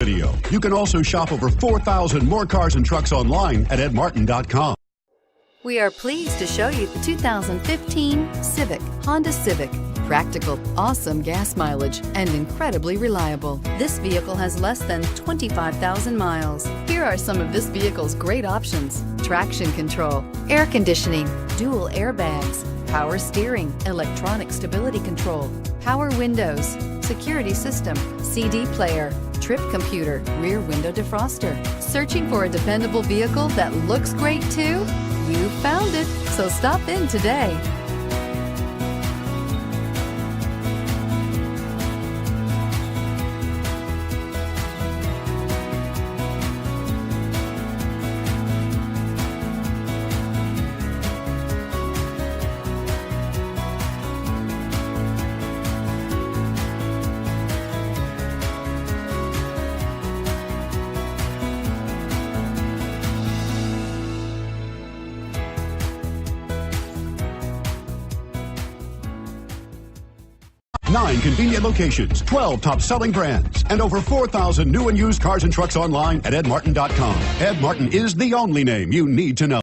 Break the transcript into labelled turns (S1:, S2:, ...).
S1: video. You can also shop over 4,000 more cars and trucks online at edmartin.com.
S2: We are pleased to show you the 2015 Honda Civic. Practical, awesome gas mileage, and incredibly reliable. This vehicle has less than 25,000 miles. Here are some of this vehicle's great options: traction control, air conditioning, dual airbags, power steering, electronic stability control, power windows, security system, CD player, trip computer, rear window defroster. Searching for a dependable vehicle that looks great too? You found it, so stop in today.
S1: Nine convenient locations, 12 top-selling brands, and over 4,000 new and used cars and trucks online at edmartin.com. Ed Martin is the only name you need to know.